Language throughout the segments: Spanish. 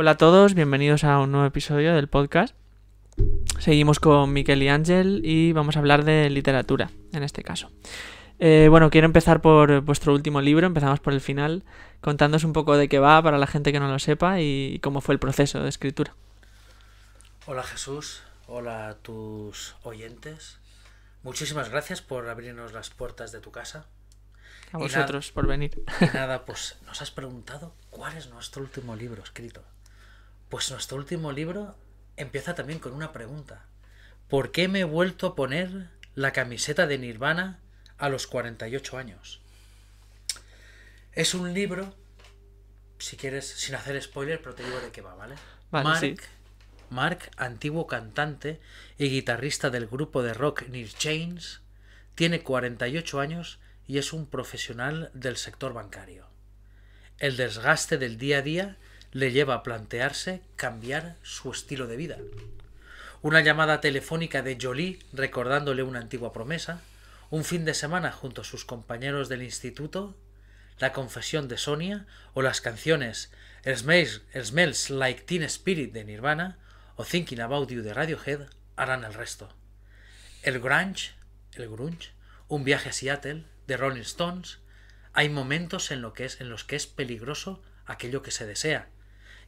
Hola a todos, bienvenidos a un nuevo episodio del podcast. Seguimos con Miquel y Ángel y vamos a hablar de literatura, en este caso. Quiero empezar por vuestro último libro, empezamos por el final, contándoos un poco de qué va para la gente que no lo sepa y cómo fue el proceso de escritura. Hola Jesús, hola a tus oyentes. Muchísimas gracias por abrirnos las puertas de tu casa. A vosotros por venir. Y nada, pues nos has preguntado cuál es nuestro último libro escrito. Pues nuestro último libro empieza también con una pregunta. ¿Por qué me he vuelto a poner la camiseta de Nirvana a los 48 años? Es un libro, si quieres, sin hacer spoiler, pero te digo de qué va, ¿vale? Vale, Mark, antiguo cantante y guitarrista del grupo de rock Nine Chains, tiene 48 años y es un profesional del sector bancario. El desgaste del día a día le lleva a plantearse cambiar su estilo de vida. Una llamada telefónica de Jolie recordándole una antigua promesa, un fin de semana junto a sus compañeros del instituto, la confesión de Sonia o las canciones Smells Like Teen Spirit de Nirvana o Thinking About You de Radiohead harán el resto. El grunge, un viaje a Seattle de Rolling Stones. Hay momentos en los que es peligroso aquello que se desea,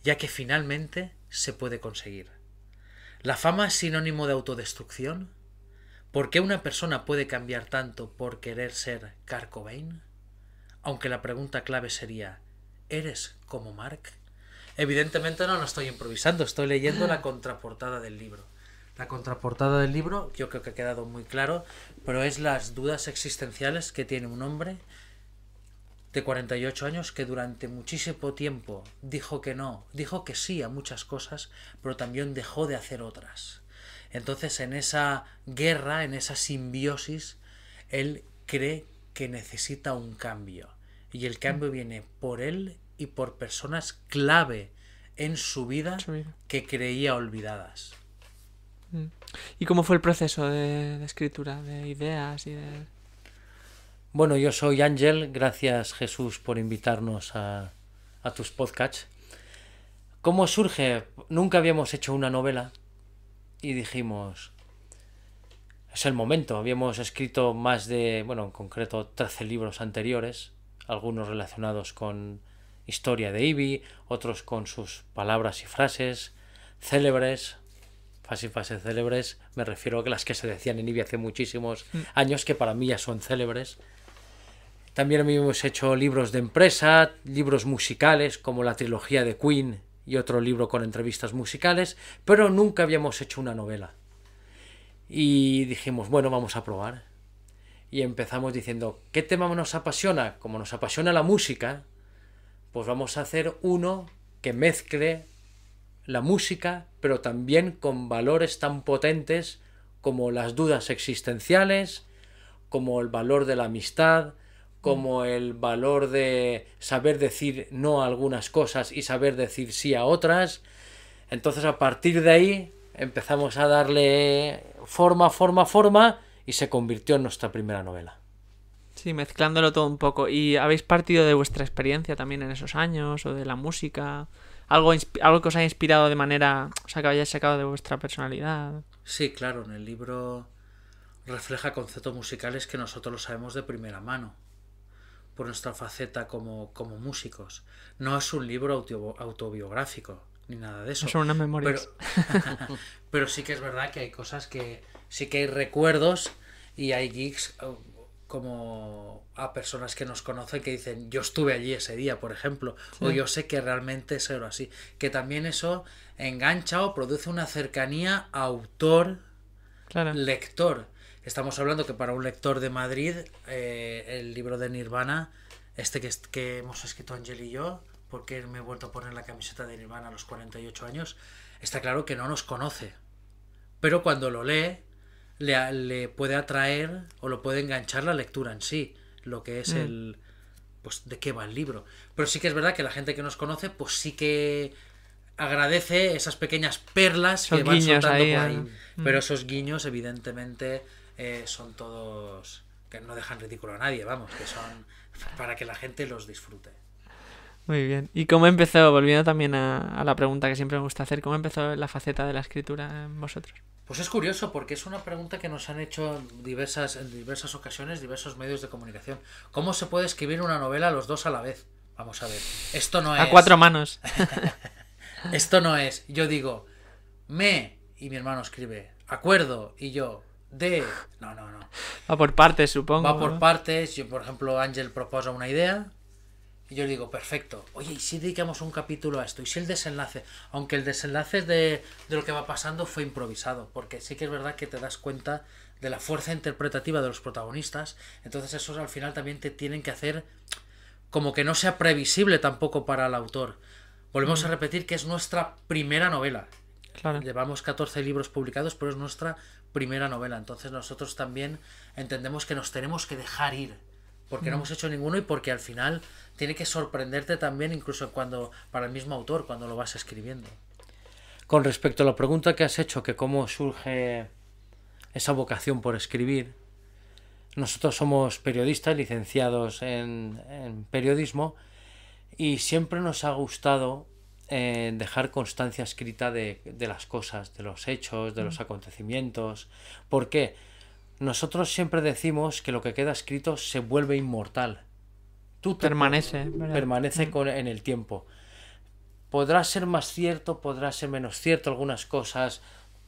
ya que finalmente se puede conseguir. ¿La fama es sinónimo de autodestrucción? ¿Por qué una persona puede cambiar tanto por querer ser Kurt Cobain? Aunque la pregunta clave sería, ¿eres como Mark? Evidentemente no lo estoy improvisando, estoy leyendo la contraportada del libro. La contraportada del libro, yo creo que ha quedado muy claro, pero es las dudas existenciales que tiene un hombre de 48 años que durante muchísimo tiempo dijo que no, dijo que sí a muchas cosas, pero también dejó de hacer otras. Entonces, en esa guerra, en esa simbiosis, él cree que necesita un cambio. Y el cambio viene por él y por personas clave en su vida que creía olvidadas. ¿Y cómo fue el proceso de escritura, de ideas y de...? Bueno, yo soy Ángel, gracias Jesús por invitarnos a tus podcasts. ¿Cómo surge? Nunca habíamos hecho una novela y dijimos, es el momento. Habíamos escrito más de, en concreto 13 libros anteriores, algunos relacionados con historia de Ivy, otros con sus palabras y frases célebres. Frases célebres, me refiero a las que se decían en Ivy hace muchísimos años, que para mí ya son célebres. También habíamos hecho libros de empresa, libros musicales como la trilogía de Queen y otro libro con entrevistas musicales, pero nunca habíamos hecho una novela. Y dijimos, bueno, vamos a probar. Y empezamos diciendo, ¿qué tema nos apasiona? Como nos apasiona la música, pues vamos a hacer uno que mezcle la música, pero también con valores tan potentes como las dudas existenciales, como el valor de la amistad, como el valor de saber decir no a algunas cosas y saber decir sí a otras. Entonces, a partir de ahí empezamos a darle forma y se convirtió en nuestra primera novela. Sí, mezclándolo todo un poco. ¿Y habéis partido de vuestra experiencia también en esos años o de la música? ¿Algo que os haya inspirado de manera, o sea, que hayáis sacado de vuestra personalidad? Sí, claro, en el libro refleja conceptos musicales que nosotros lo sabemos de primera mano, por nuestra faceta como músicos. No es un libro autobiográfico, ni nada de eso. Son unas memorias. Pero sí que es verdad que hay cosas que... Sí que hay recuerdos y hay geeks como a personas que nos conocen que dicen yo estuve allí ese día, por ejemplo, sí. O yo sé que realmente eso era así. Que también eso engancha o produce una cercanía autor-lector. Estamos hablando que para un lector de Madrid el libro de Nirvana, que hemos escrito Ángel y yo, porque me he vuelto a poner la camiseta de Nirvana a los 48 años, está claro que no nos conoce. Pero cuando lo lee, le puede atraer o lo puede enganchar la lectura en sí, lo que es pues de qué va el libro. Pero sí que es verdad que la gente que nos conoce, pues sí que agradece esas pequeñas perlas que van soltando por ahí. Pero esos guiños, evidentemente, son todos que no dejan ridículo a nadie, vamos, que son para que la gente los disfrute. Muy bien. ¿Y cómo empezó, volviendo también a la pregunta que siempre me gusta hacer, cómo empezó la faceta de la escritura en vosotros? Pues es curioso porque es una pregunta que nos han hecho en diversas ocasiones, diversos medios de comunicación. ¿Cómo se puede escribir una novela los dos a la vez? Vamos a ver. Esto no es... A cuatro manos. Esto no es. Yo digo, y mi hermano escribe, acuerdo, y yo, No. Va por partes, supongo. Va por ¿no? partes. Yo, por ejemplo, Ángel proposa una idea y yo le digo, perfecto. Oye, ¿y si dedicamos un capítulo a esto? ¿Y si el desenlace? Aunque el desenlace de lo que va pasando fue improvisado, porque sí que es verdad que te das cuenta de la fuerza interpretativa de los protagonistas. Entonces esos al final también te tienen que hacer como que no sea previsible tampoco para el autor. Volvemos a repetir que es nuestra primera novela. Claro. Llevamos 14 libros publicados, pero es nuestra primera novela. Entonces nosotros también entendemos que nos tenemos que dejar ir, porque no hemos hecho ninguno y porque al final tiene que sorprenderte también, incluso para el mismo autor, cuando lo vas escribiendo. Con respecto a la pregunta que has hecho, que cómo surge esa vocación por escribir, nosotros somos periodistas licenciados en periodismo y siempre nos ha gustado dejar constancia escrita de las cosas, de los hechos, de los acontecimientos. ¿Por qué? Nosotros siempre decimos que lo que queda escrito se vuelve inmortal. Permanece en el tiempo. Podrá ser más cierto, podrá ser menos cierto algunas cosas,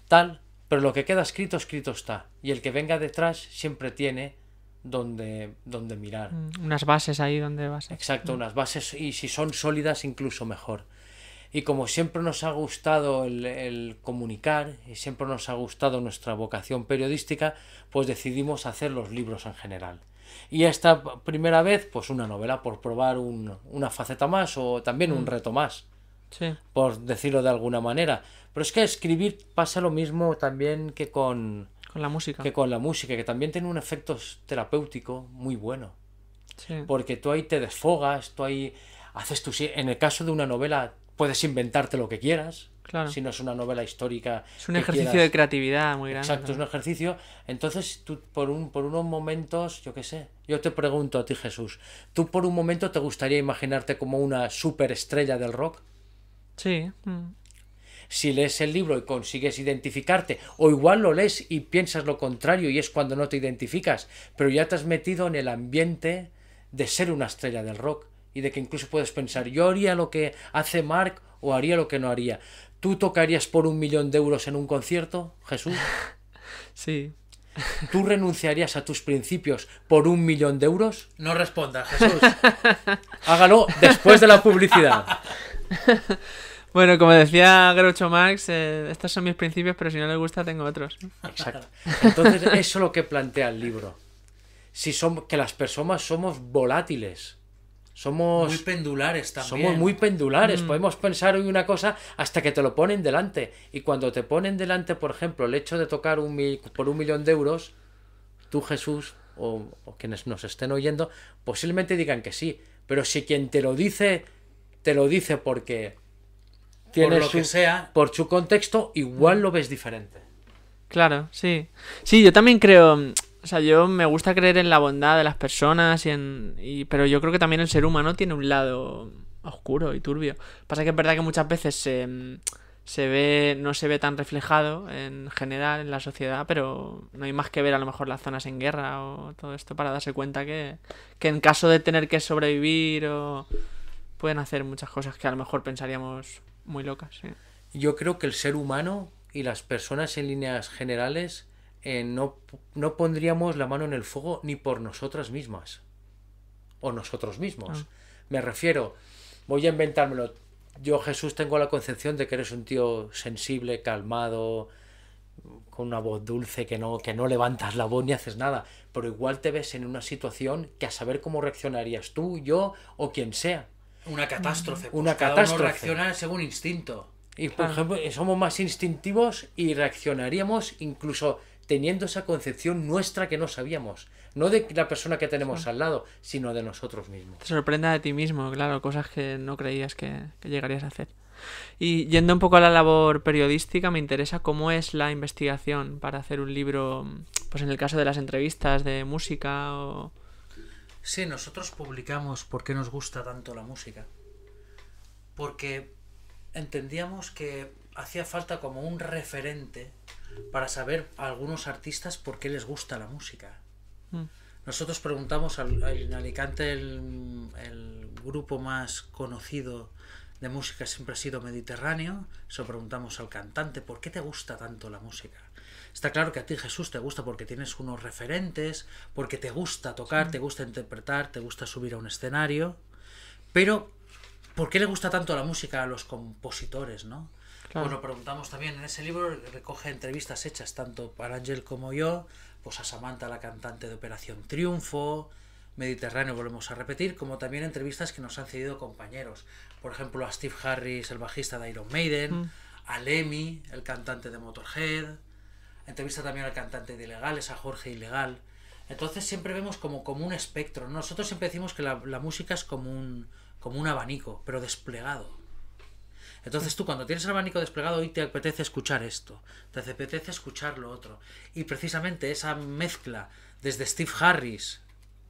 tal, pero lo que queda escrito, escrito está. Y el que venga detrás siempre tiene donde mirar. Unas bases ahí donde base. Exacto, unas bases, y si son sólidas incluso mejor. Y como siempre nos ha gustado el comunicar y siempre nos ha gustado nuestra vocación periodística, pues decidimos hacer los libros en general. Y esta primera vez, pues una novela, por probar una faceta más o también un reto más, sí, por decirlo de alguna manera. Pero es que escribir pasa lo mismo también que con la música. Que también tiene un efecto terapéutico muy bueno. Sí. Porque tú ahí te desfogas, tú ahí haces en el caso de una novela puedes inventarte lo que quieras. Claro. Si no es una novela histórica. Es un ejercicio de creatividad muy grande. Exacto, es un ejercicio. Entonces, tú por unos momentos, yo qué sé, yo te pregunto a ti, Jesús, ¿tú por un momento te gustaría imaginarte como una superestrella del rock? Sí. Si lees el libro y consigues identificarte, o igual lo lees y piensas lo contrario y es cuando no te identificas, pero ya te has metido en el ambiente de ser una estrella del rock y de que incluso puedes pensar, yo haría lo que hace Mark o haría lo que no haría. ¿Tú tocarías por 1 millón de euros en un concierto, Jesús? Sí. ¿Tú renunciarías a tus principios por 1 millón de euros? No responda, Jesús. Hágalo después de la publicidad. Bueno, como decía Groucho Marx, estos son mis principios, pero si no les gusta tengo otros. Exacto. Entonces, eso es lo que plantea el libro. Que las personas somos volátiles. Somos muy pendulares también. Somos muy pendulares. Podemos pensar hoy una cosa hasta que te lo ponen delante. Y cuando te ponen delante, por ejemplo, el hecho de tocar por 1 millón de euros, tú, Jesús, o quienes nos estén oyendo, posiblemente digan que sí. Pero si quien te lo dice porque tiene por lo que sea, por su contexto, igual lo ves diferente. Claro, sí. Sí, yo también creo... O sea, yo me gusta creer en la bondad de las personas pero yo creo que también el ser humano tiene un lado oscuro y turbio. Pasa que es verdad que muchas veces no se ve tan reflejado en general en la sociedad, pero no hay más que ver a lo mejor las zonas en guerra o todo esto para darse cuenta que en caso de tener que sobrevivir pueden hacer muchas cosas que a lo mejor pensaríamos muy locas. Sí. Yo creo que el ser humano y las personas en líneas generales no pondríamos la mano en el fuego ni por nosotras mismas o nosotros mismos. Me refiero, voy a inventármelo. Yo, Jesús, tengo la concepción de que eres un tío sensible, calmado, con una voz dulce, que no levantas la voz ni haces nada, pero igual te ves en una situación que a saber cómo reaccionarías tú, yo o quien sea. Una catástrofe. Cada uno reacciona según instinto. Y por ejemplo, somos más instintivos y reaccionaríamos incluso teniendo esa concepción nuestra que no sabíamos. No de la persona que tenemos al lado, sino de nosotros mismos. Te sorprenda de ti mismo, claro, cosas que no creías que llegarías a hacer. Y yendo un poco a la labor periodística, me interesa cómo es la investigación para hacer un libro, pues en el caso de las entrevistas de música o... Sí, nosotros publicamos porque nos gusta tanto la música. porque entendíamos que hacía falta como un referente para saber a algunos artistas por qué les gusta la música. Nosotros preguntamos en Alicante, el grupo más conocido de música siempre ha sido Mediterráneo. Se lo preguntamos al cantante: ¿por qué te gusta tanto la música? Está claro que a ti, Jesús, te gusta porque tienes unos referentes, porque te gusta tocar, te gusta interpretar, te gusta subir a un escenario. Pero ¿por qué le gusta tanto la música a los compositores, no? Claro. Pues lo preguntamos también en ese libro. Recoge entrevistas hechas tanto para Ángel como yo, pues a Samantha, la cantante de Operación Triunfo, Mediterráneo, volvemos a repetir, como también entrevistas que nos han cedido compañeros. Por ejemplo, a Steve Harris, el bajista de Iron Maiden, a Lemmy, el cantante de Motorhead. Entrevista también al cantante de Ilegales, a Jorge Ilegal. Entonces siempre vemos como un espectro. Nosotros siempre decimos que la música es como un abanico, pero desplegado. Entonces tú, cuando tienes el abanico desplegado, hoy te apetece escuchar esto, te apetece escuchar lo otro. Y precisamente esa mezcla desde Steve Harris,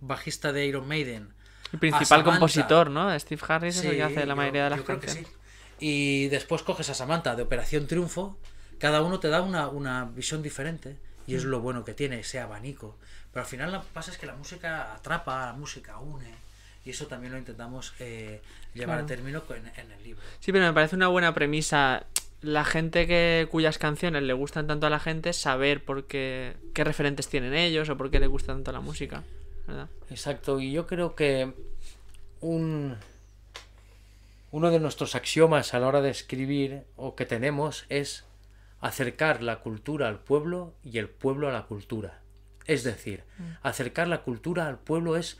bajista de Iron Maiden, el principal Samantha, compositor, ¿no? Steve Harris es el sí, que hace la mayoría de las creo que canciones. sí. Y después coges a Samantha de Operación Triunfo. Cada uno te da una visión diferente, y es lo bueno que tiene ese abanico. Pero al final lo que pasa es que la música atrapa, la música une, y eso también lo intentamos llevar a término en el libro. Sí, pero me parece una buena premisa. La gente cuyas canciones le gustan tanto a la gente, saber qué referentes tienen ellos o por qué les gusta tanto la música, ¿verdad? Exacto, y yo creo que uno de nuestros axiomas a la hora de escribir, o que tenemos, es acercar la cultura al pueblo y el pueblo a la cultura. Es decir, acercar la cultura al pueblo es: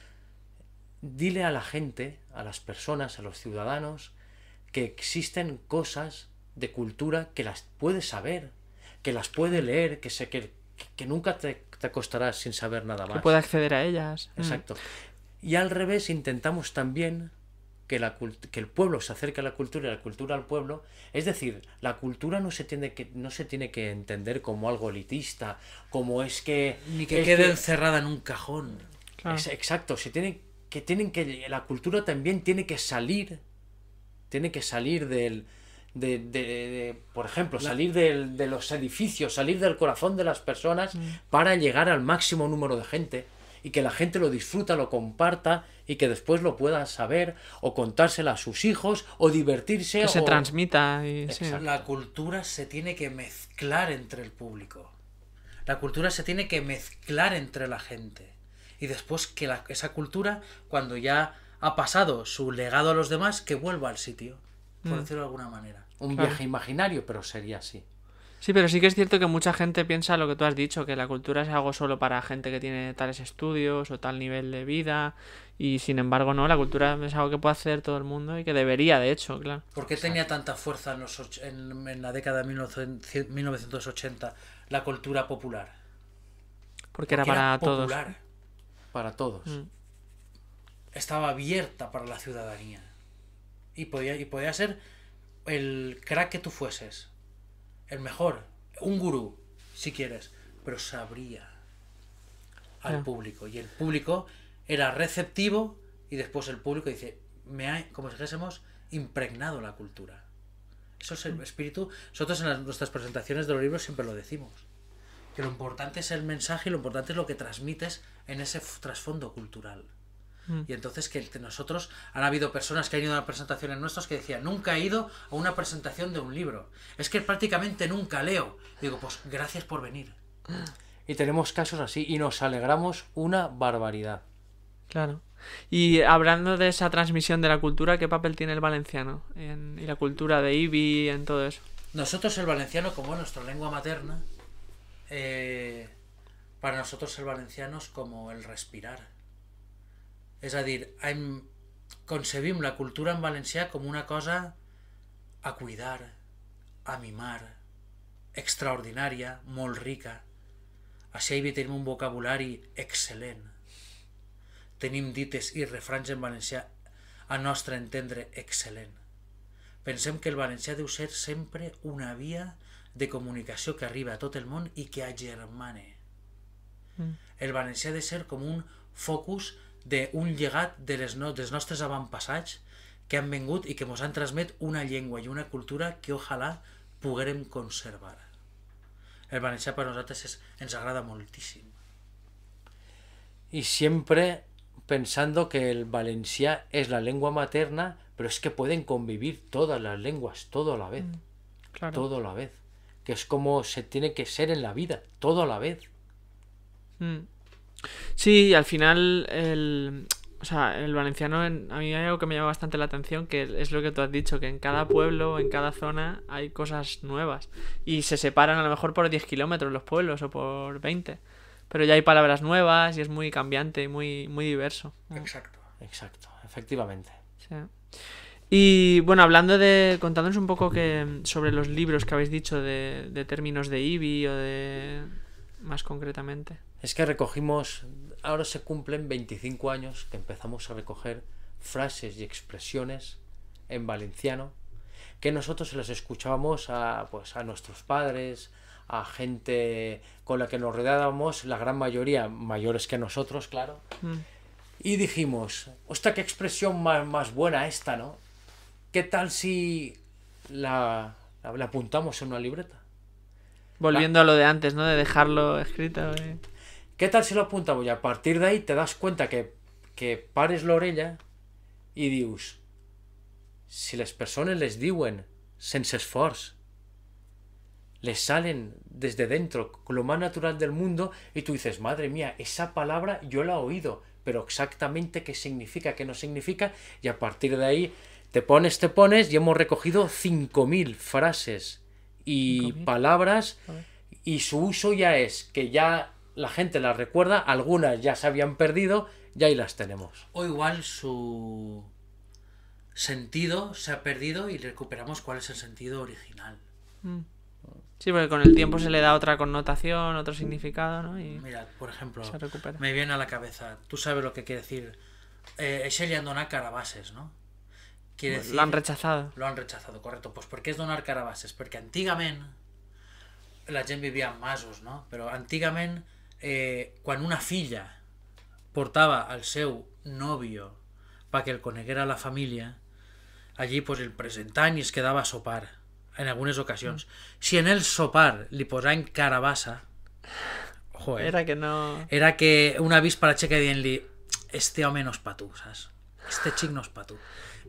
dile a la gente, a las personas, a los ciudadanos, que existen cosas de cultura que las puedes saber, que las puedes leer, que nunca te acostarás sin saber nada más. Que pueda acceder a ellas. Exacto. Y al revés, intentamos también que el pueblo se acerque a la cultura y la cultura al pueblo. Es decir, la cultura no se tiene que entender como algo elitista, como es que... Ni que quede encerrada en un cajón. Claro. Exacto, la cultura también tiene que salir por ejemplo, salir de los edificios, salir del corazón de las personas para llegar al máximo número de gente, y que la gente lo disfruta, lo comparta, y que después lo pueda saber o contársela a sus hijos o divertirse. Que se transmita. Sí. La cultura se tiene que mezclar entre el público. La cultura se tiene que mezclar entre la gente. Y después que esa cultura, cuando ya ha pasado su legado a los demás, que vuelva al sitio, por decirlo de alguna manera. Un viaje imaginario, pero sería así. Sí, pero sí que es cierto que mucha gente piensa lo que tú has dicho, que la cultura es algo solo para gente que tiene tales estudios o tal nivel de vida, y sin embargo no, la cultura es algo que puede hacer todo el mundo y que debería, de hecho, claro. ¿Por qué tenía tanta fuerza en la década de 1980 la cultura popular? Porque era para todos. Para todos. Estaba abierta para la ciudadanía. Y podía ser el crack que tú fueses, el mejor, un gurú, si quieres, pero se abría al público, y el público era receptivo, y después el público dice: como si dijésemos, impregnado la cultura. Eso es el espíritu. Nosotros en nuestras presentaciones de los libros siempre lo decimos, que lo importante es el mensaje y lo importante es lo que transmites en ese trasfondo cultural. Y entonces que nosotros, han habido personas que han ido a presentaciones nuestras que decían: nunca he ido a una presentación de un libro, es que prácticamente nunca leo. Digo, pues gracias por venir. Y tenemos casos así y nos alegramos una barbaridad. Claro. Y hablando de esa transmisión de la cultura, ¿qué papel tiene el valenciano y la cultura de Ibi en todo eso? Nosotros el valenciano, como nuestra lengua materna, para nosotros el valenciano es como el respirar. És a dir, concebim la cultura en valencià com una cosa a cuidar, a mimar, extraordinària, molt rica. A Xeivi tenim un vocabulari excel·lent. Tenim dites i refranys en valencià, a nostre entendre, excel·lent. Pensem que el valencià deu ser sempre una via de comunicació que arriba a tot el món i que agermane. El valencià ha de ser com un focus d'un llegat dels nostres avantpassats que han vengut i que ens han transmet una llengua i una cultura que ojalà poguérem conservar. El valencià per nosaltres ens agrada moltíssim. Y siempre pensando que el valencià es la lengua materna, pero es que pueden convivir todas las lenguas, todo a la vez. Claro. Todo a la vez. Que es como se tiene que ser en la vida, todo a la vez. Sí, al final o sea, el valenciano, a mí hay algo que me llama bastante la atención, que es lo que tú has dicho, que en cada pueblo, en cada zona hay cosas nuevas. Y se separan a lo mejor por 10 kilómetros los pueblos o por 20. Pero ya hay palabras nuevas y es muy cambiante y muy, muy diverso. Exacto. Exacto, efectivamente. Sí. Y bueno, contándonos un poco sobre los libros que habéis dicho de términos de IBI o de... más concretamente. Es que recogimos, ahora se cumplen 25 años que empezamos a recoger frases y expresiones en valenciano que nosotros se las escuchábamos a nuestros padres, a gente con la que nos rodeábamos, la gran mayoría mayores que nosotros, claro. Y dijimos, hostia, qué expresión más buena esta, ¿no? ¿Qué tal si la apuntamos en una libreta? Volviendo a lo de antes, ¿no? De dejarlo escrito. ¿Qué tal si lo apuntamos? Y a partir de ahí te das cuenta que pares l'orella i dius, si les persones les diuen sense esforç, les salen desde dentro, con lo más natural del mundo, y tú dices, madre mía, esa palabra yo la he oído, pero exactamente qué significa, qué no significa, y a partir de ahí te pones, y hemos recogido 5.000 frases y 5.000 palabras, y su uso ya es que ya la gente las recuerda, algunas ya se habían perdido, y ahí las tenemos. O igual su sentido se ha perdido y recuperamos cuál es el sentido original. Sí, porque con el tiempo se le da otra connotación, otro significado, ¿no? Y Mira, por ejemplo, se recupera. me viene a la cabeza, tú sabes lo que quiere decir, ese le han donat carabases, ¿no? Quiere decir, Lo han rechazado. Lo han rechazado, correcto. Pues ¿por què és donar carabases? Perquè antigament la gent vivia en masos, no? Però antigament, quan una filla portava al seu nòvio perquè el coneguera la família, allí pues, el presentaven i es quedava a sopar en algunes ocasions. Si en el sopar li posaven carabassa, joder, era que una avispa la xeca dient-li este home no és pa tu, saps? Este xic no és pa tu.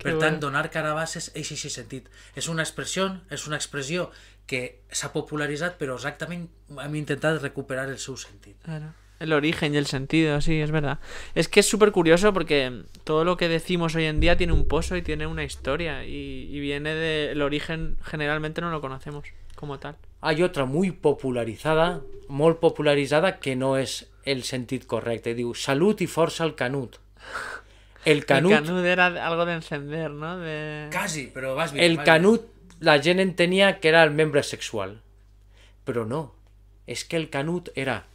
Per tant, donar carabasses és així sentit. És una expressió que s'ha popularitzat, però exactament hem intentat recuperar el seu sentit. Claro. El origen y el sentido, sí, es verdad. Es que es súper curioso porque todo lo que decimos hoy en día tiene un pozo y tiene una historia y viene del origen, generalmente no lo conocemos como tal. Hay otra muy popularizada, que no es el sentit correcte. Diu, salut i força al Canut. El Canut era algo de encender, ¿no? Casi, però vas bien. El Canut, la gent entenia que era el membre sexual. Però no. És que el Canut era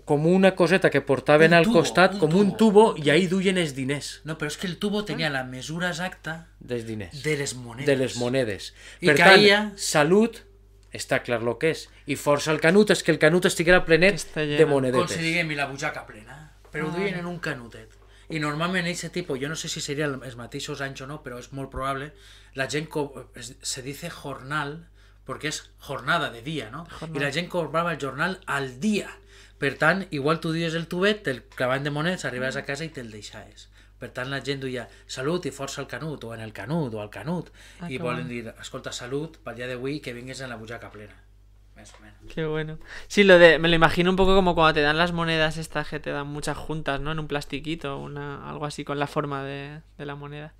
com una coseta que portaven al costat, com un tubo, i ahí duien els diners. No, però és que el tubo tenia la mesura exacta dels diners. De les monedes. De les monedes. I per tant, salut, està clar el que és. I força al Canut és que el Canut estiguera plenet de monedetes. Com si diguem, i la butxaca plena. Però ho duien en un canutet. I normalment aquest tipus, jo no sé si seria els mateixos anys o no, però és molt probable, la gent se dice jornal, perquè és jornada de dia, no? I la gent cobrava el jornal al dia. Per tant, igual tu dius el tubet, te'l clavaven de monets, arribaves a casa i te'l deixaves. Per tant, la gent duia salut i força al Canut, o en el Canut, o al Canut, i volen dir, escolta, salut pel dia d'avui que vingues en la butxaca plena. Més o menos. Qué bueno. Sí, me lo imagino un poco como cuando te dan las monedas estas que te dan muchas juntas, ¿no? En un plastiquito, algo así con la forma de la moneda.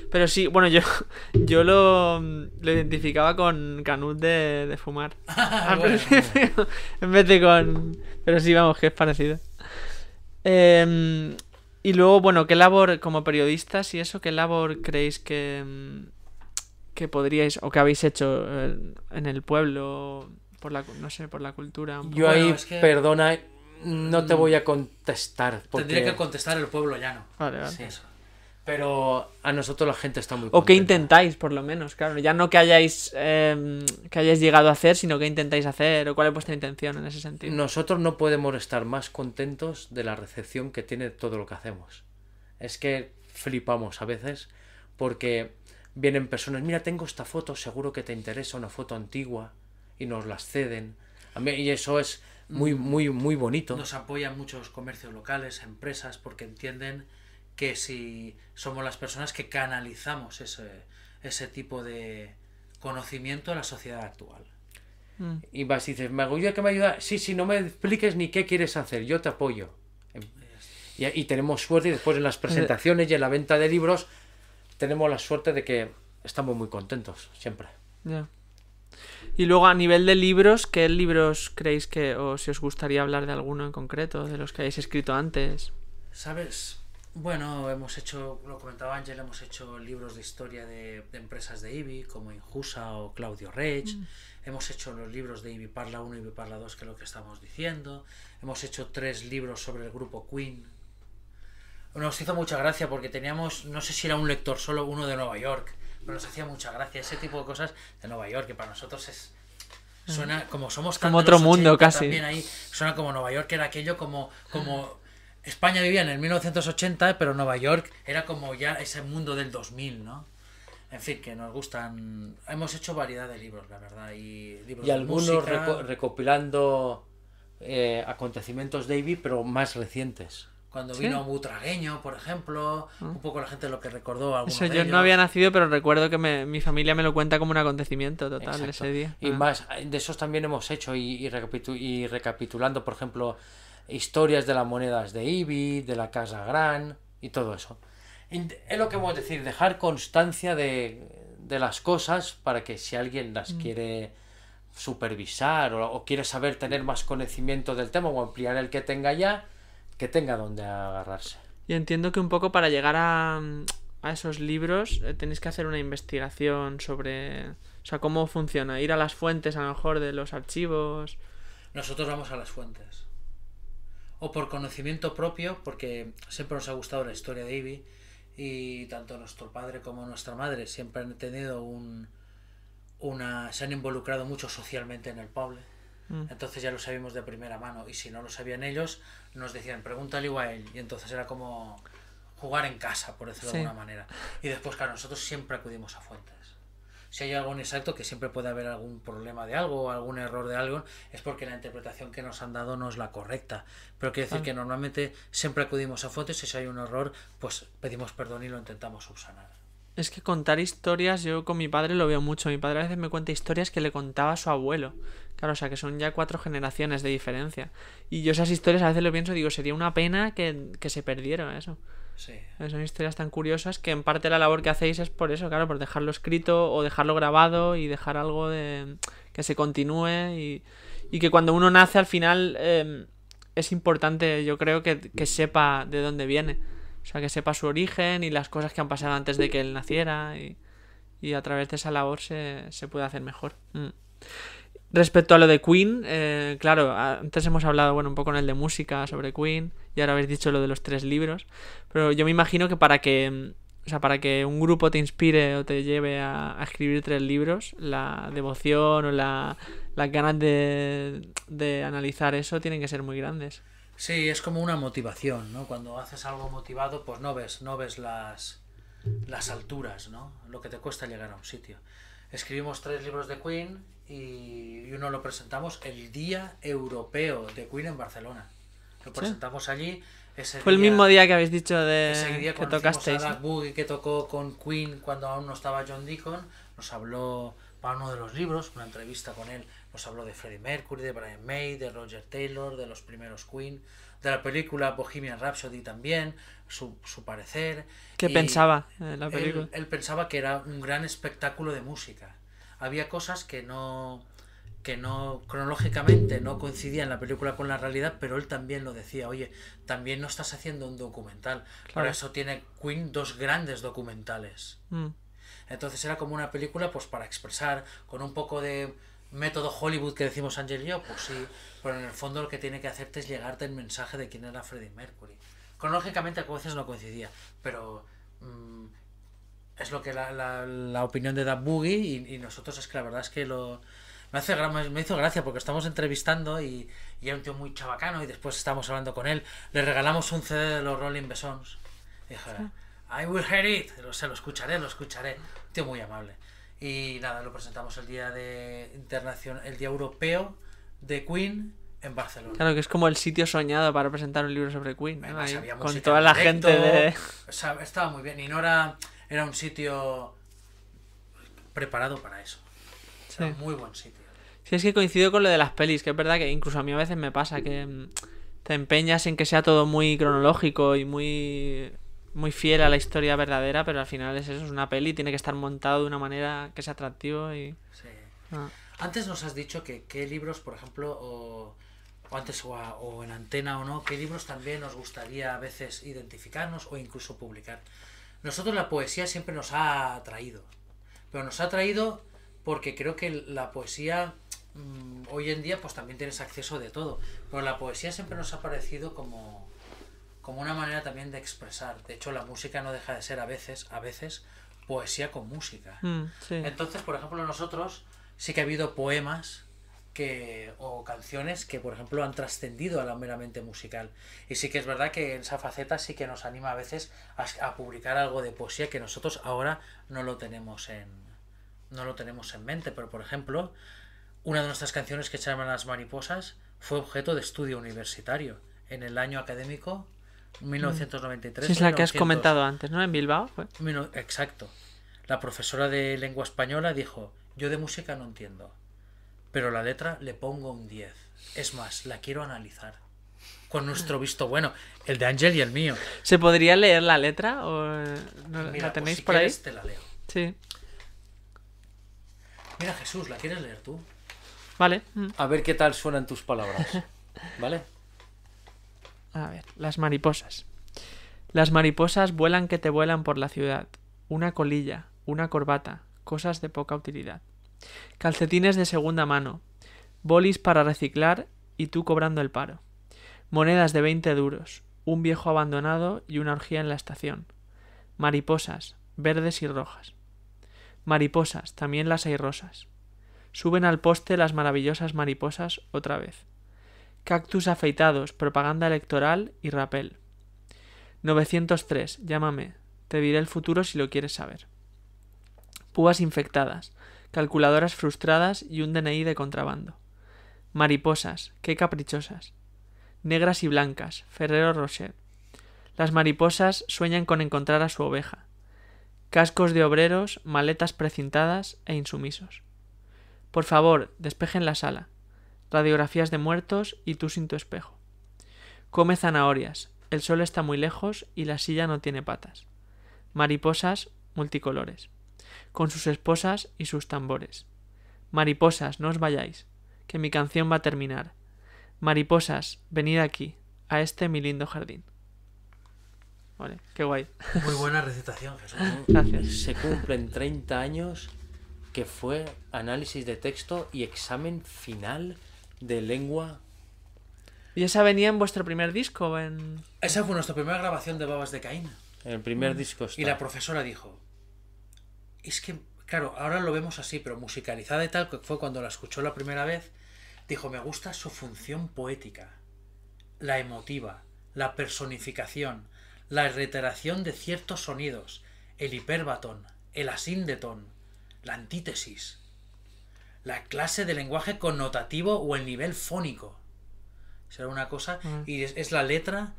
Pero sí, bueno, yo lo identificaba con Canut de fumar. Bueno. En vez de con... Pero sí, vamos, que es parecido. Y luego, bueno, ¿qué labor, como periodistas y eso, qué labor creéis que podríais, o que habéis hecho en el pueblo, por la cultura? Yo ahí, bueno, es que... perdona, no te voy a contestar. Porque... Tendría que contestar el pueblo llano. Vale. Sí, eso. Pero a nosotros la gente está muy contenta. O que intentáis, por lo menos, claro. Ya no que hayáis llegado a hacer, sino que intentáis hacer, o cuál es vuestra intención en ese sentido. Nosotros no podemos estar más contentos de la recepción que tiene todo lo que hacemos. Es que flipamos a veces porque vienen personas, mira, tengo esta foto, seguro que te interesa, una foto antigua, y nos las ceden. Y eso es muy, muy, muy bonito. Nos apoyan muchos comercios locales, empresas, porque entienden que si somos las personas que canalizamos ese tipo de conocimiento a la sociedad actual. Y vas y dices, ¿que me ayuda? Sí, no me expliques ni qué quieres hacer, yo te apoyo. Y tenemos suerte, y después en las presentaciones y en la venta de libros tenemos la suerte de que estamos muy contentos siempre. Ya. Y luego a nivel de libros, ¿qué libros creéis que, o si os gustaría hablar de alguno en concreto, de los que hayáis escrito antes? ¿Sabes? Bueno, hemos hecho, lo comentaba Ángel, hemos hecho libros de historia de empresas de IBI, como Injusa o Claudio Reig. Hemos hecho los libros de IBI Parla 1 y IBI Parla 2, que es lo que estamos diciendo. Hemos hecho 3 libros sobre el grupo Queen. Nos hizo mucha gracia porque teníamos, no sé si era un lector solo, uno de Nueva York, pero nos hacía mucha gracia ese tipo de cosas de Nueva York, que para nosotros suena como somos tan como otro mundo casi. También ahí suena como Nueva York, era aquello como España vivía en el 1980, pero Nueva York era como ya ese mundo del 2000, ¿no? En fin, que nos gustan. Hemos hecho variedad de libros, la verdad, y libros y algunos de música, recopilando acontecimientos de IBI, pero más recientes. Cuando vino Butragueño, por ejemplo, un poco la gente lo que recordó algunos Eso de yo ellos. no había nacido, pero recuerdo que mi familia me lo cuenta como un acontecimiento total. Exacto. Ese día. Y más, de esos también hemos hecho, y recapitulando, por ejemplo, historias de las monedas de IBI, de la Casa Gran y todo eso. Es lo que vamos a decir, dejar constancia de las cosas para que si alguien las quiere supervisar o quiere saber, tener más conocimiento del tema o ampliar el que tenga ya, que tenga donde agarrarse. Y entiendo que un poco para llegar a esos libros tenéis que hacer una investigación sobre, o sea, cómo funciona, ir a las fuentes a lo mejor de los archivos. Nosotros vamos a las fuentes. O por conocimiento propio, porque siempre nos ha gustado la historia de IBI, y tanto nuestro padre como nuestra madre siempre han tenido se han involucrado mucho socialmente en el pueblo. Entonces ya lo sabíamos de primera mano, y si no lo sabían ellos nos decían pregúntale a él, y entonces era como jugar en casa, por decirlo de alguna manera. Y después, claro, nosotros siempre acudimos a fuentes. Si hay algo inexacto, que siempre puede haber algún problema de algo o algún error de algo, es porque la interpretación que nos han dado no es la correcta. Pero quiere decir que normalmente siempre acudimos a fuentes, y si hay un error, pues pedimos perdón y lo intentamos subsanar. Es que contar historias, yo con mi padre lo veo mucho. Mi padre a veces me cuenta historias que le contaba a su abuelo. Claro, o sea, que son ya 4 generaciones de diferencia. Y yo esas historias a veces lo pienso, digo, sería una pena que se perdieran eso. Sí. Son historias tan curiosas que en parte la labor que hacéis es por eso, claro, por dejarlo escrito o dejarlo grabado y dejar algo de que se continúe y que cuando uno nace al final es importante, yo creo, que sepa de dónde viene. O sea, que sepa su origen y las cosas que han pasado antes de que él naciera y a través de esa labor se puede hacer mejor. Respecto a lo de Queen, claro, antes hemos hablado, bueno, un poco en el de música sobre Queen y ahora habéis dicho lo de los 3 libros, pero yo me imagino que para que un grupo te inspire o te lleve a escribir 3 libros, la devoción o las ganas de analizar eso tienen que ser muy grandes. Sí, es como una motivación, ¿no? Cuando haces algo motivado, pues no ves las alturas, ¿no? Lo que te cuesta llegar a un sitio. Escribimos 3 libros de Queen y uno lo presentamos el Día Europeo de Queen en Barcelona. Lo presentamos allí. Fue el mismo día que habéis dicho ese día que tocasteis. A Doug Bogie, que tocó con Queen cuando aún no estaba John Deacon, nos habló para uno de los libros, una entrevista con él. Nos habló de Freddie Mercury, de Brian May, de Roger Taylor, de los primeros Queen, de la película Bohemian Rhapsody también, su parecer. ¿Qué pensaba de la película? Él pensaba que era un gran espectáculo de música. Había cosas que no cronológicamente no coincidían la película con la realidad, pero él también lo decía, oye, también no estás haciendo un documental. Claro. Por eso tiene Queen 2 grandes documentales. Entonces era como una película pues para expresar con un poco de método Hollywood que decimos Ángel y yo, pues sí, pero en el fondo lo que tiene que hacerte es llegarte el mensaje de quién era Freddie Mercury. Cronológicamente a veces no coincidía, pero es lo que la opinión de Doug Bogie y nosotros es que la verdad es que me hizo gracia porque estamos entrevistando y era un tío muy chabacano y después estábamos hablando con él, le regalamos un CD de los Rolling Stones y dije, I will hear it. Lo escucharé. Un tío muy amable. Y nada, lo presentamos el día el día europeo de Queen en Barcelona. Claro, que es como el sitio soñado para presentar un libro sobre Queen, ¿no? Además, Ahí, había con música toda en la directo, gente de... Estaba muy bien. Y no era un sitio preparado para eso. Era un muy buen sitio. Sí, es que coincido con lo de las pelis, que es verdad que incluso a mí a veces me pasa que te empeñas en que sea todo muy cronológico y muy fiel a la historia verdadera, pero al final es eso, es una peli, tiene que estar montado de una manera que sea atractivo y... Sí. Ah. Antes nos has dicho que qué libros, por ejemplo, o antes o en antena o no, qué libros también nos gustaría a veces identificarnos o incluso publicar. Nosotros la poesía siempre nos ha atraído, pero nos ha atraído porque creo que la poesía hoy en día pues también tienes acceso de todo, pero la poesía siempre nos ha parecido como una manera también de expresar. De hecho, la música no deja de ser a veces poesía con música. Sí. Entonces, por ejemplo, nosotros sí que ha habido poemas o canciones que, por ejemplo, han trascendido a la meramente musical. Y sí que es verdad que en esa faceta sí que nos anima a veces a publicar algo de poesía que nosotros ahora no lo tenemos en mente. Pero, por ejemplo, una de nuestras canciones, que se llama Las Mariposas, fue objeto de estudio universitario en el año académico 1993. Sí, es la que has comentado antes, ¿no? En Bilbao fue. Exacto. La profesora de lengua española dijo: yo de música no entiendo, pero la letra le pongo un 10. Es más, la quiero analizar. Con nuestro visto bueno, el de Ángel y el mío. ¿Se podría leer la letra o no, Mira, la tenéis pues si por ahí? quieres, te la leo. Sí. Mira, Jesús, ¿la quieres leer tú? Vale. A ver qué tal suenan tus palabras. ¿Vale? A ver, las mariposas. Las mariposas vuelan que te vuelan por la ciudad. Una colilla, una corbata, cosas de poca utilidad. Calcetines de segunda mano, bolis para reciclar y tú cobrando el paro. Monedas de 20 duros, un viejo abandonado y una orgía en la estación. Mariposas, verdes y rojas. Mariposas, también las hay rosas. Suben al poste las maravillosas mariposas otra vez. Cactus afeitados, propaganda electoral y rapel. 903, llámame. Te diré el futuro si lo quieres saber. Púas infectadas, calculadoras frustradas y un DNI de contrabando. Mariposas, qué caprichosas. Negras y blancas, Ferrero Rocher. Las mariposas sueñan con encontrar a su oveja. Cascos de obreros, maletas precintadas e insumisos. Por favor, despejen la sala. Radiografías de muertos y tú sin tu espejo. Come zanahorias, el sol está muy lejos y la silla no tiene patas. Mariposas multicolores, con sus esposas y sus tambores. Mariposas, no os vayáis, que mi canción va a terminar. Mariposas, venid aquí, a este mi lindo jardín. Vale, qué guay. Muy buena recitación, Jesús. Gracias. Se cumplen 30 años que fue análisis de texto y examen final de lengua. ¿Y esa venía en vuestro primer disco o en...? Esa fue nuestra primera grabación de Babas de Caín. El primer disco está. Y la profesora dijo: es que, claro, ahora lo vemos así, pero musicalizada y tal, que fue cuando la escuchó la primera vez, dijo: me gusta su función poética, la emotiva, la personificación, la reiteración de ciertos sonidos, el hiperbatón, el asíndeton, la antítesis, la clase de lenguaje connotativo o el nivel fónico. Será una cosa, y es la letra,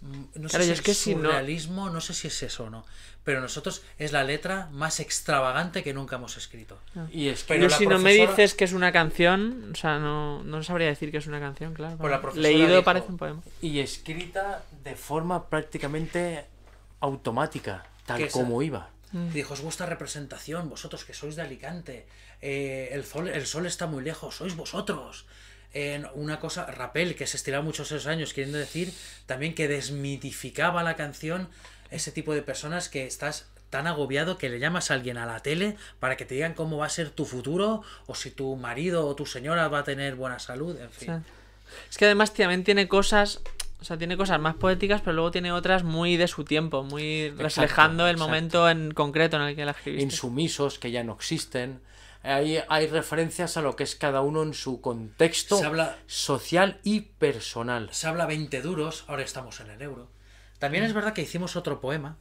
no sé Claro, si es que es si no- surrealismo, no sé si es eso o no, pero nosotros es la letra más extravagante que nunca hemos escrito. Y es que Pero Yo la si no me profesora- dices que es una canción, o sea, no sabría decir que es una canción, claro. Pues la profesora Leído dijo- parece un poema. y escrita de forma prácticamente automática, tal Que esa- como iba. Dijo: os gusta representación, vosotros que sois de Alicante, el sol está muy lejos, sois vosotros. Una cosa, rapel, que se estiraba muchos esos años, queriendo decir también que desmitificaba la canción ese tipo de personas que estás tan agobiado que le llamas a alguien a la tele para que te digan cómo va a ser tu futuro o si tu marido o tu señora va a tener buena salud, en fin. O sea, es que además también tiene cosas, o sea, tiene cosas más poéticas, pero luego tiene otras muy de su tiempo, muy reflejando el exacto. momento en concreto en el que la escribiste. Insumisos que ya no existen. Ahí hay referencias a lo que es cada uno en su contexto Se habla- social y personal. Se habla 20 duros, ahora estamos en el euro. También es verdad que hicimos otro poema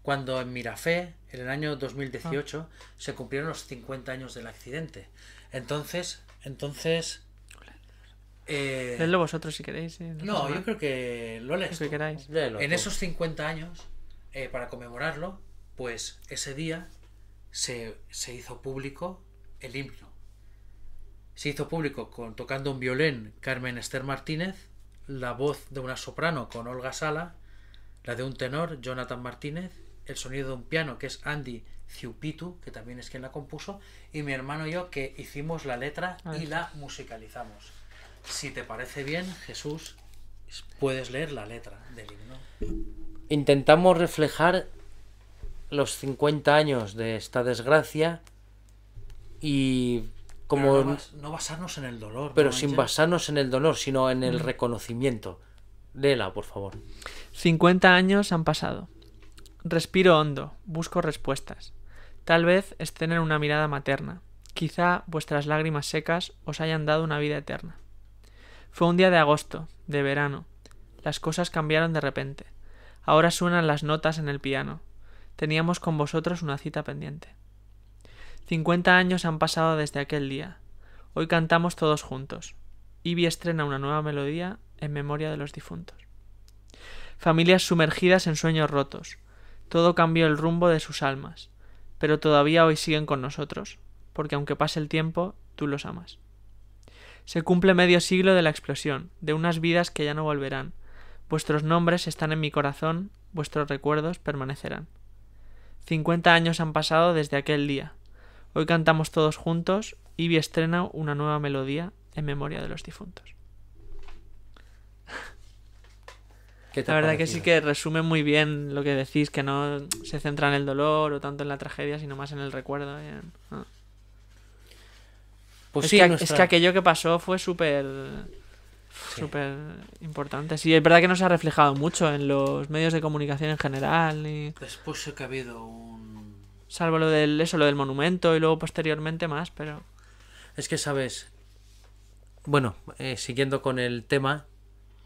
cuando en Mirafé, en el año 2018, se cumplieron los 50 años del accidente. Entonces... leedlo vosotros si queréis. No, yo creo que lo lees que tú. queráis. En esos 50 años, para conmemorarlo, pues ese día se hizo público el himno. Se hizo público tocando un violín Carmen Esther Martínez, la voz de una soprano con Olga Sala, la de un tenor Jonathan Martínez, el sonido de un piano que es Andy Ciupitu, que también es quien la compuso, y mi hermano y yo que hicimos la letra y la musicalizamos. Si te parece bien, Jesús, puedes leer la letra del himno. Intentamos reflejar los 50 años de esta desgracia y como Pero no basarnos en el dolor. pero ¿no, sin Ángel? basarnos en el dolor, sino en el reconocimiento. Léela, por favor. 50 años han pasado. Respiro hondo, busco respuestas. Tal vez estén en una mirada materna. Quizá vuestras lágrimas secas os hayan dado una vida eterna. Fue un día de agosto, de verano. Las cosas cambiaron de repente. Ahora suenan las notas en el piano. Teníamos con vosotros una cita pendiente. 50 años han pasado desde aquel día. Hoy cantamos todos juntos. Ivy estrena una nueva melodía en memoria de los difuntos. Familias sumergidas en sueños rotos. Todo cambió el rumbo de sus almas, pero todavía hoy siguen con nosotros, porque aunque pase el tiempo, tú los amas. Se cumple medio siglo de la explosión, de unas vidas que ya no volverán. Vuestros nombres están en mi corazón, vuestros recuerdos permanecerán. 50 años han pasado desde aquel día. Hoy cantamos todos juntos, Ivy estrena una nueva melodía en memoria de los difuntos. La verdad que sí que resume muy bien lo que decís, que no se centra en el dolor o tanto en la tragedia, sino más en el recuerdo. Pues es, sí, es que aquello que pasó fue súper importante. Sí, es verdad que no se ha reflejado mucho en los medios de comunicación en general. Después sé que ha habido un... Salvo lo del monumento y luego posteriormente más, pero... Es que, ¿sabes? Bueno, siguiendo con el tema,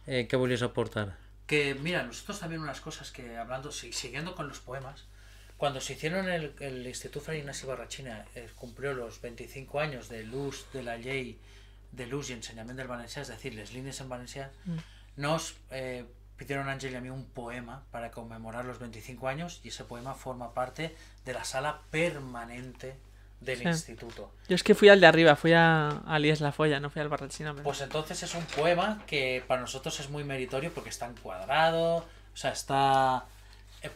¿qué volvías a aportar? Que, mira, nosotros también unas cosas que, hablando, siguiendo con los poemas, cuando se hicieron el Instituto Fray Ignasi Barrachina, cumplió los 25 años de l'ús de la llei de l'ús y enseñamiento del valencià, es decir, les líneas en valencià, nos pidieron a Ángel y a mí un poema para conmemorar los 25 años y ese poema forma parte de la sala permanente del instituto. Yo es que fui al de arriba, fui a Lies la Folla, no fui al Barrachina. Pero... Pues entonces es un poema que para nosotros es muy meritorio porque está encuadrado, o sea, está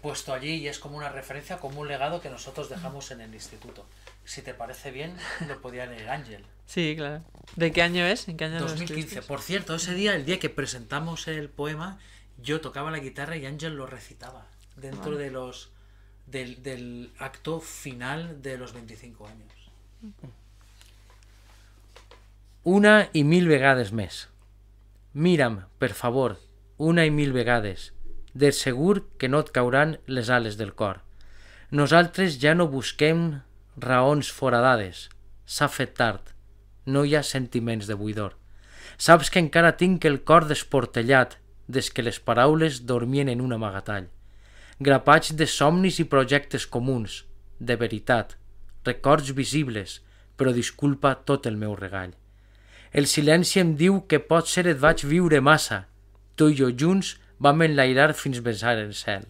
puesto allí y es como una referencia, como un legado que nosotros dejamos en el instituto. Si te parece bien, lo podía leer Ángel. Sí, claro. ¿De qué año es? ¿En qué año 2015. Por cierto, ese día, el día que presentamos el poema, yo tocaba la guitarra y Ángel lo recitaba dentro de los del acto final de los 25 años. Una i mil vegades més. Mira'm, per favor, una i mil vegades. De segur que no et cauran les ales del cor. Nosaltres ja no busquem raons foradades. S'ha fet tard. No hi ha sentiments de buidor. Saps que encara tinc el cor desportellat des que les paraules dormien en un amagatall. Grapats de somnis i projectes comuns, de veritat, records visibles, però disculpa tot el meu regall. El silenci em diu que potser et vaig viure massa. Tu i jo junts vam enlairar fins besar el cel.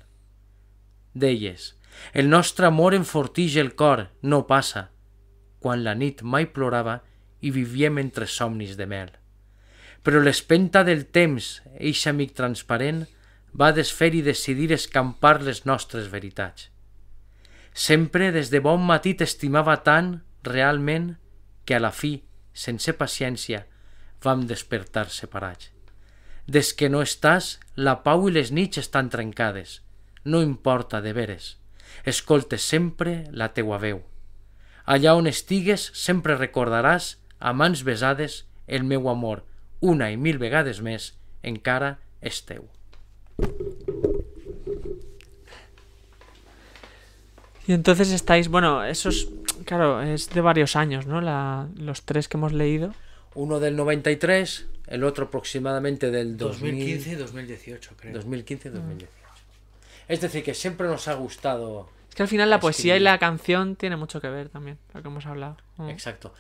Deies, el nostre amor enfortix el cor, no passa, quan la nit mai plorava i vivíem entre somnis de mel. Però l'espenta del temps, eixe amic transparent, va desfer i decidir escampar les nostres veritats. Sempre des de bon matí t'estimava tant, realment, que a la fi, sense paciència, vam despertar separats. Des que no estàs, la pau i les nits estan trencades. No importa de veres. Escoltes sempre la teua veu. Allà on estigues sempre recordaràs, a mans besades, el meu amor, una i mil vegades més, encara és teu. Y entonces estáis, bueno, eso es, claro, es de varios años, ¿no? Los tres que hemos leído. Uno del 93, el otro aproximadamente del 2015 y 2018, creo. 2015 y 2018. Es decir, que siempre nos ha gustado. Es que al final la poesía y escribir. la canción tiene mucho que ver también, lo que hemos hablado. Exacto.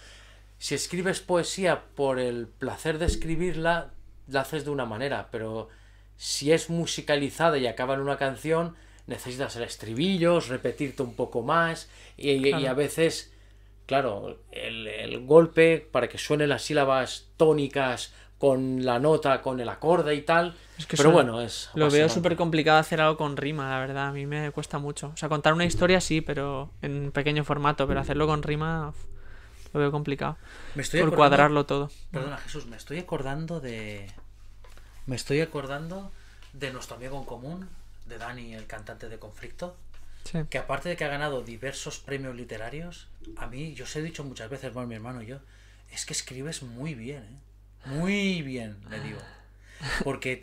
Si escribes poesía por el placer de escribirla, la haces de una manera, pero si es musicalizada y acaba en una canción, necesitas el estribillos, repetirte un poco más y a veces, claro, el golpe para que suenen las sílabas tónicas con la nota, con el acorde y tal. Es que pero eso bueno, es lo veo apasionante. súper complicado hacer algo con rima, la verdad. A mí me cuesta mucho. O sea, contar una historia sí, pero en pequeño formato, pero hacerlo con rima lo veo complicado. Me estoy Por acordando- cuadrarlo todo. Perdona, Jesús, me estoy acordando de nuestro amigo en común, de Dani, el cantante de Conflicto, Sí. que aparte de que ha ganado diversos premios literarios, a mí, yo os he dicho muchas veces, bueno, mi hermano y yo, es que escribes muy bien, ¿eh? Muy bien, le digo. Porque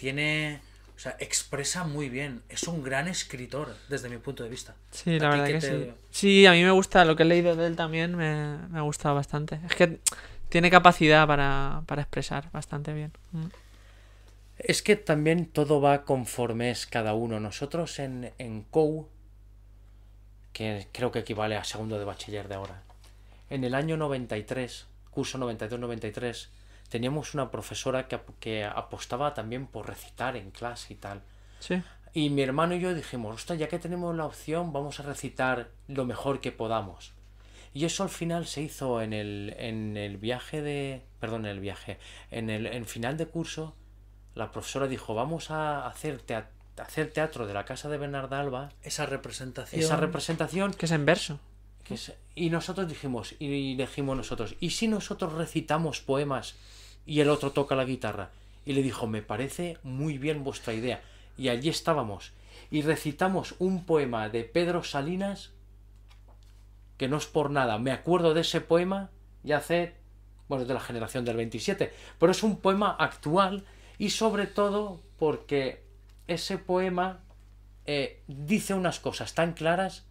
o sea, expresa muy bien. Es un gran escritor, desde mi punto de vista. Sí, ¿A la ti verdad qué que te- sí. Sí, a mí me gusta, lo que he leído de él también me ha gustado bastante. Es que tiene capacidad para expresar bastante bien. Es que también todo va conforme es cada uno. Nosotros en COU, que creo que equivale a segundo de bachiller de ahora, en el año 93, curso 92-93, teníamos una profesora que apostaba también por recitar en clase y tal. Sí. Y mi hermano y yo dijimos, ostras, ya que tenemos la opción, vamos a recitar lo mejor que podamos. Y eso al final se hizo en el viaje de... Perdón, en el viaje. En final de curso, la profesora dijo, vamos a hacer teatro de la casa de Bernarda Alba, Esa representación. esa representación. Que es en verso. Y nosotros dijimos, ¿y si nosotros recitamos poemas y el otro toca la guitarra? Y le dijo, me parece muy bien vuestra idea. Y allí estábamos. Y recitamos un poema de Pedro Salinas, que no es por nada. Me acuerdo de ese poema ya hace, bueno, es de la generación del 27, pero es un poema actual y sobre todo porque ese poema dice unas cosas tan claras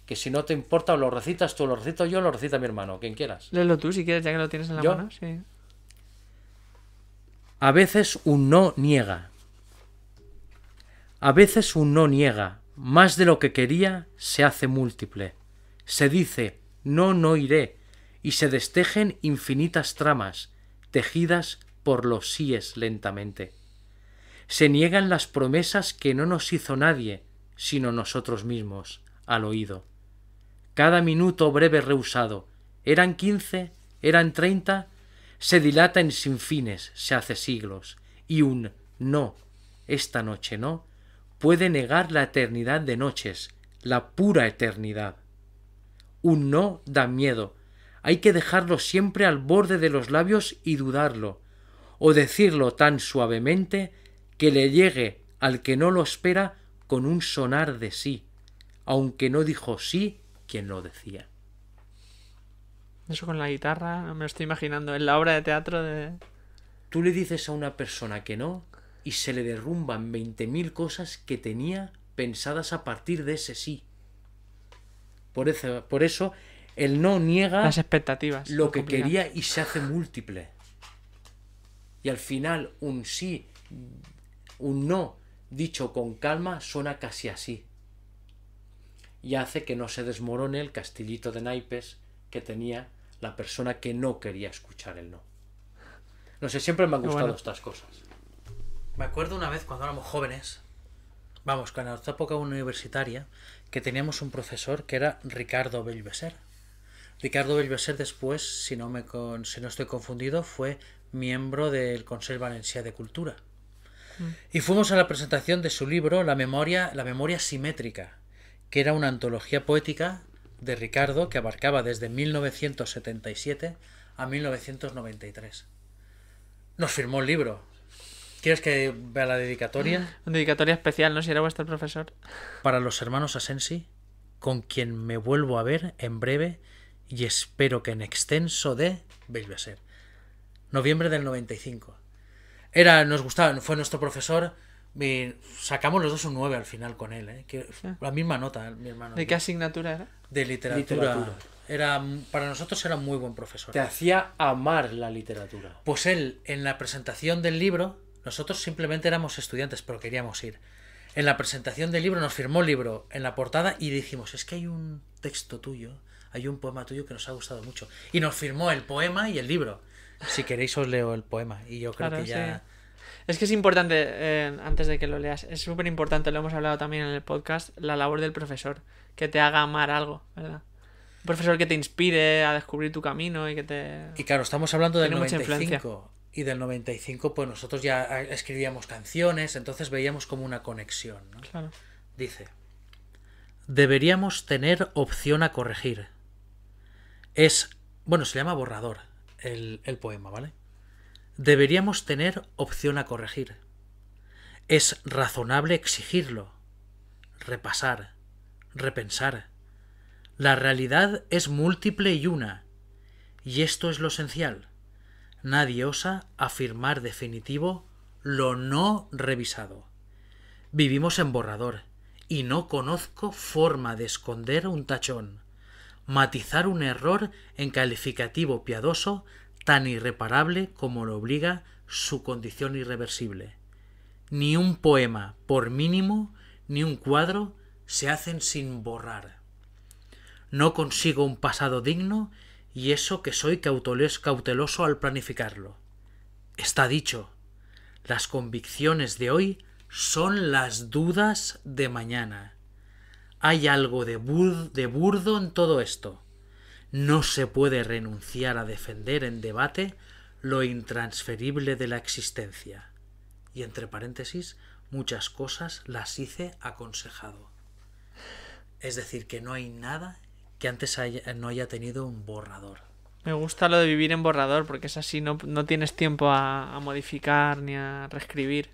que si no te importa o lo recitas tú, o lo recito yo, o lo recita mi hermano, quien quieras. Léelo tú si quieres, ya que lo tienes en la ¿Yo? mano. Sí. A veces un no niega. A veces un no niega. Más de lo que quería se hace múltiple. Se dice, no iré, y se destejen infinitas tramas, tejidas por los síes lentamente. Se niegan las promesas que no nos hizo nadie, sino nosotros mismos, al oído. Cada minuto breve rehusado, eran 15, eran 30, se dilata en sinfines, se hace siglos, y un no, esta noche no, puede negar la eternidad de noches, la pura eternidad. Un no da miedo, hay que dejarlo siempre al borde de los labios y dudarlo, o decirlo tan suavemente que le llegue al que no lo espera con un sonar de sí, aunque no dijo sí quien lo decía. Eso con la guitarra, me lo estoy imaginando. En la obra de teatro de... Tú le dices a una persona que no y se le derrumban 20.000 cosas que tenía pensadas a partir de ese sí. Por eso el no niega las expectativas. lo es que complicado. quería y se hace múltiple. Y al final un sí, un no dicho con calma suena casi así. Y hace que no se desmorone el castillito de naipes que tenía la persona que no quería escuchar el no. No sé, siempre me han gustado estas cosas. Me acuerdo una vez cuando éramos jóvenes, vamos, con nuestra época universitaria, que teníamos un profesor que era Ricardo Bellveser. Ricardo Bellveser después, si no estoy confundido, fue miembro del Consell Valencià de Cultura. Y fuimos a la presentación de su libro La memoria simétrica, que era una antología poética de Ricardo que abarcaba desde 1977 a 1993. Nos firmó el libro. ¿Quieres que vea la dedicatoria? Una dedicatoria especial, ¿no? Si era vuestro profesor. Para los hermanos Asensi, con quien me vuelvo a ver en breve y espero que en extenso de Bellveser. Noviembre del 95. Nos gustaba, fue nuestro profesor. Sacamos los dos un 9 al final con él, la misma nota, mi hermano. ¿De qué asignatura era? De literatura. Para nosotros era un muy buen profesor. Te hacía amar la literatura. Pues él, en la presentación del libro, nosotros simplemente éramos estudiantes, pero queríamos ir. En la presentación del libro nos firmó el libro en la portada y dijimos, es que hay un texto tuyo, hay un poema tuyo que nos ha gustado mucho. Y nos firmó el poema y el libro. Si queréis os leo el poema. Y yo creo Claro, que ya... sí. Es que es importante, antes de que lo leas, es súper importante, lo hemos hablado también en el podcast, la labor del profesor, que te haga amar algo, ¿verdad? Un profesor que te inspire a descubrir tu camino y que te... Y claro, estamos hablando del Tiene mucha 95. Y del 95, pues nosotros ya escribíamos canciones, entonces veíamos como una conexión, ¿no? Claro. Dice, deberíamos tener opción a corregir. Es, bueno, se llama borrador el poema, ¿vale? Deberíamos tener opción a corregir. Es razonable exigirlo, repasar, repensar. La realidad es múltiple y una, y esto es lo esencial. Nadie osa afirmar definitivo lo no revisado. Vivimos en borrador, y no conozco forma de esconder un tachón, matizar un error en calificativo piadoso tan irreparable como lo obliga su condición irreversible. Ni un poema, por mínimo, ni un cuadro se hacen sin borrar. No consigo un pasado digno y eso que soy cauteloso al planificarlo. Está dicho, las convicciones de hoy son las dudas de mañana. Hay algo de burdo en todo esto. No se puede renunciar a defender en debate lo intransferible de la existencia. Y entre paréntesis, muchas cosas las hice aconsejado. Es decir, que no hay nada que antes no haya tenido un borrador. Me gusta lo de vivir en borrador, porque es así, no tienes tiempo a modificar ni a reescribir.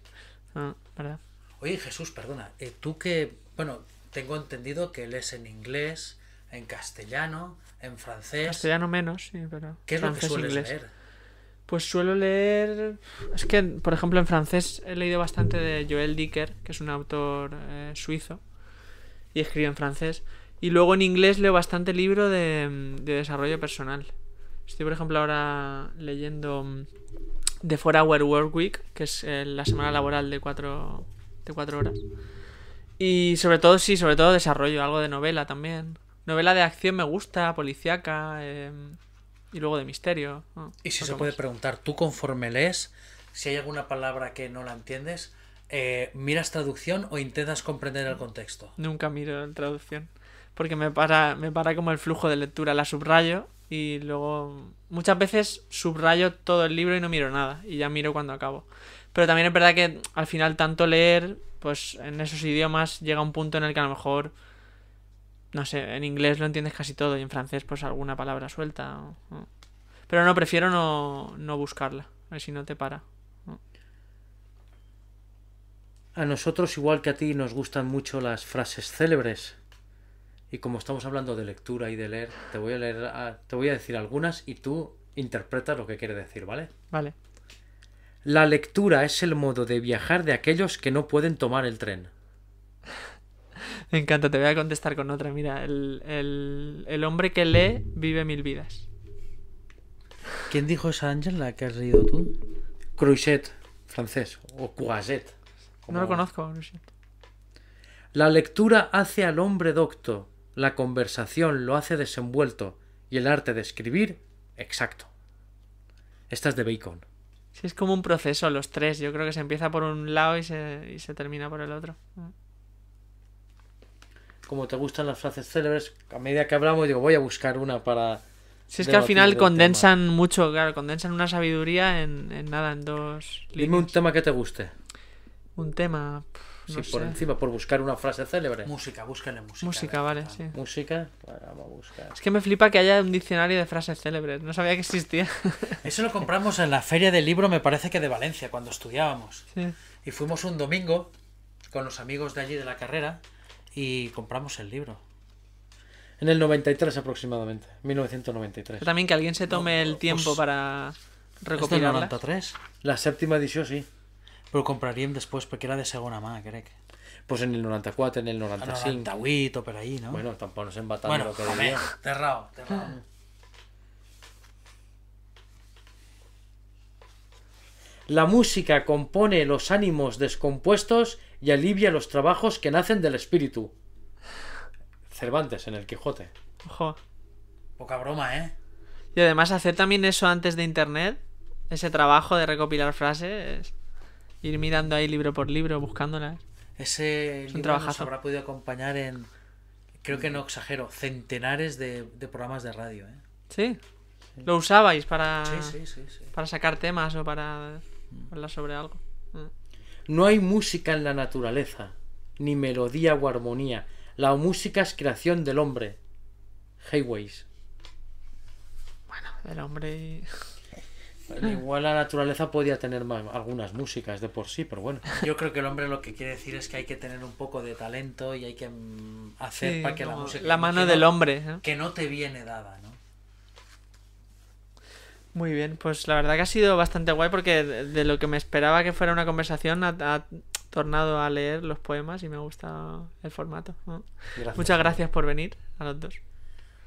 Ah, ¿verdad? Oye, Jesús, perdona, tú que, bueno, tengo entendido que lees en inglés, en castellano, en francés. Castellano menos, sí, pero... ¿Qué es lo que francés, sueles inglés. leer? Pues suelo leer... Es que, por ejemplo, en francés he leído bastante de Joël Dicker, que es un autor suizo, y escribe en francés. Y luego en inglés leo bastante libro de desarrollo personal. Estoy, por ejemplo, ahora leyendo The 4-Hour Work Week, que es la semana laboral de 4 horas. Y sobre todo desarrollo, algo de novela también. Novela de acción me gusta, policíaca, y luego de misterio. Y si se puede preguntar, tú conforme lees, si hay alguna palabra que no la entiendes, ¿miras traducción o intentas comprender el contexto? Nunca miro en traducción, porque me para como el flujo de lectura, la subrayo y luego muchas veces subrayo todo el libro y no miro nada, y ya miro cuando acabo. Pero también es verdad que al final tanto leer, pues en esos idiomas llega un punto en el que a lo mejor, no sé, en inglés lo entiendes casi todo y en francés pues alguna palabra suelta. Pero no, prefiero no buscarla, a ver si no te para. A nosotros, igual que a ti, nos gustan mucho las frases célebres. Y como estamos hablando de lectura y de leer, te voy a decir algunas y tú interpretas lo que quiere decir, ¿vale? Vale. La lectura es el modo de viajar de aquellos que no pueden tomar el tren. Me encanta, te voy a contestar con otra. Mira, el hombre que lee vive 1000 vidas. ¿Quién dijo esa, Ángel, la que has leído tú? Croiset, francés, o Croiset. No lo conozco, no sé. La lectura hace al hombre docto, la conversación lo hace desenvuelto y el arte de escribir, exacto. Esta es de Bacon. Sí, es como un proceso, los tres. Yo creo que se empieza por un lado y se termina por el otro. Como te gustan las frases célebres, a medida que hablamos digo, voy a buscar una para... Si es que al final condensan mucho, claro, condensan una sabiduría en nada, en 2 líneas. Dime un tema que te guste. Un tema... Sí, por encima, por buscar una frase célebre. Música, búscale música. Música, vale, sí. Música, vamos a buscar. Es que me flipa que haya un diccionario de frases célebres. No sabía que existía. Eso lo compramos en la feria del libro, me parece que de Valencia, cuando estudiábamos. Sí. Y fuimos un domingo con los amigos de allí de la carrera y compramos el libro. En el 93 aproximadamente, 1993. Pero también que alguien se tome el tiempo para recopilarla. ¿Es del 93? La séptima edición, sí. Però ho compraríem després perquè era de segona mà, crec. Pues en el 94, en el 95. El 98 o per ahí, ¿no? Bueno, tampoco nos embatamos Bueno, lo que home, diría. té raó, té raó. La música compone los ánimos descompuestos y alivia los trabajos que nacen del espíritu. Cervantes en el Quijote. Ojo. Poca broma, ¿eh? Y además hacer también eso antes de internet, ese trabajo de recopilar frases, ir mirando ahí libro por libro, buscándolas. Ese un libro nos trabajazo. habrá podido acompañar en, creo que no exagero, centenares de programas de radio, ¿eh? ¿Sí? ¿Lo usabais para, Sí. para sacar temas o para hablar sobre algo? No hay música en la naturaleza, ni melodía o armonía. La música es creación del hombre. Hayways. Bueno, el hombre... Igual la naturaleza podía tener algunas músicas de por sí, pero bueno. Yo creo que el hombre lo que quiere decir es que hay que tener un poco de talento y hay que hacer Sí, para que la como música... la mano que del no- hombre, ¿no? Que no te viene dada, ¿no? Muy bien, pues la verdad que ha sido bastante guay porque de lo que me esperaba que fuera una conversación ha tornado a leer los poemas y me ha gustado el formato, ¿no? Muchas gracias por venir a los dos.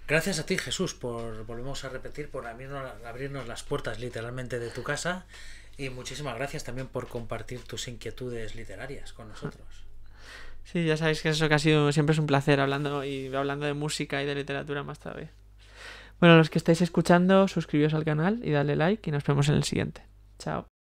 Gracias a ti, Jesús, volvemos a repetir, por abrirnos las puertas literalmente de tu casa, y muchísimas gracias también por compartir tus inquietudes literarias con nosotros. Sí, ya sabéis que eso que ha sido siempre es un placer hablando de música y de literatura más todavía. Bueno, los que estáis escuchando, suscribíos al canal y dale like y nos vemos en el siguiente. Chao.